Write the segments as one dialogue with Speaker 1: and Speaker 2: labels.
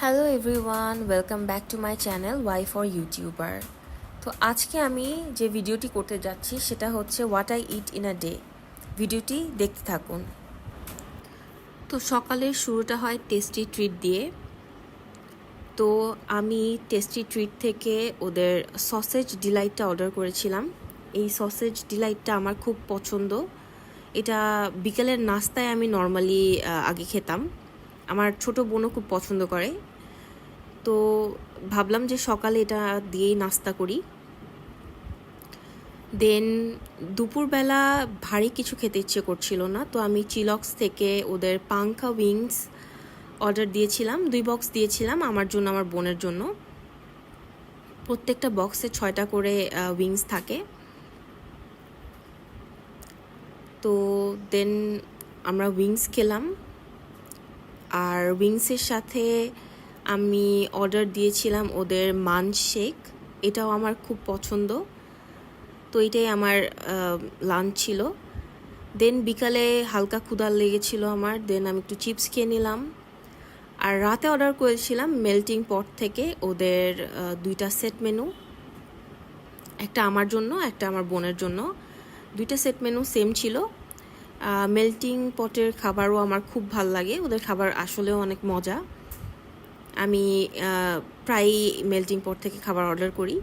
Speaker 1: Hello everyone, welcome back to my channel Y for YouTuber. তো আজকে আমি যে ভিডিওটি করতে যাচ্ছি সেটা হচ্ছে what I eat in a day. ভিডিওটি দেখতে থাকুন। তো সকালের শুরুটা হয় টেস্টি ট্রিট দিয়ে। তো আমি টেস্টি ট্রিট থেকে ওদের সসেজ ডিলাইটটা অর্ডার করেছিলাম। এই সসেজ ডিলাইটটা আমার খুব পছন্দ। এটা বিকেলের নাস্তায় আমি নর্মালি আগে খেতাম। আমার ছোট বোনও খুব পছন্দ করে। তো ভাবলাম যে সকালে এটা দিয়েই নাস্তা করি। দেন দুপুরবেলা ভারী কিছু খেতে ইচ্ছে করছিল না, তো আমি চিলক্স থেকে ওদের পাঙ্খা উইংস অর্ডার দিয়েছিলাম। 2 বক্স দিয়েছিলাম, আমার জন্য আমার বোনের জন্য। প্রত্যেকটা বক্সে 6টা করে উইংস থাকে। তো দেন আমরা উইংস খেলাম, আর উইংসের সাথে আমি অর্ডার দিয়েছিলাম ওদের মাঞ্চ শেক। এটাও আমার খুব পছন্দ। তো এটাই আমার লাঞ্চ ছিল। দেন বিকালে হালকা ক্ষুধা লেগেছিল আমার, দেন আমি একটু চিপস খেয়ে নিলাম। আর রাতে অর্ডার করেছিলাম মেল্টিং পট থেকে ওদের 2টা সেট মেনু, একটা আমার জন্য একটা আমার বোনের জন্য। 2টা সেট মেনু সেম ছিল। মেল্টিং পটের খাবারও আমার খুব ভাল লাগে, ওদের খাবার আসলেও অনেক মজা। আমি প্রায়ই মেল্টিং পট থেকে খাবার অর্ডার করি।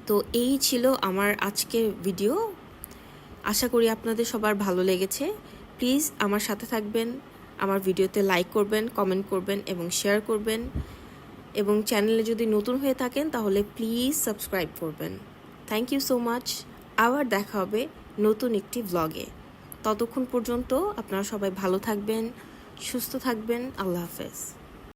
Speaker 1: তো এই ছিল আমার আজকের ভিডিও। আশা করি আপনাদের সবার ভালো লেগেছে। প্লিজ আমার সাথে থাকবেন, আমার ভিডিওতে লাইক করবেন, কমেন্ট করবেন এবং শেয়ার করবেন। এবং চ্যানেলে যদি নতুন হয়ে থাকেন তাহলে প্লিজ সাবস্ক্রাইব করবেন। Thank you so much. আবার দেখা হবে নতুন একটি ভ্লগে। ততক্ষণ পর্যন্ত আপনারা সবাই ভালো থাকবেন, সুস্থ থাকবেন। আল্লাহ হাফেজ।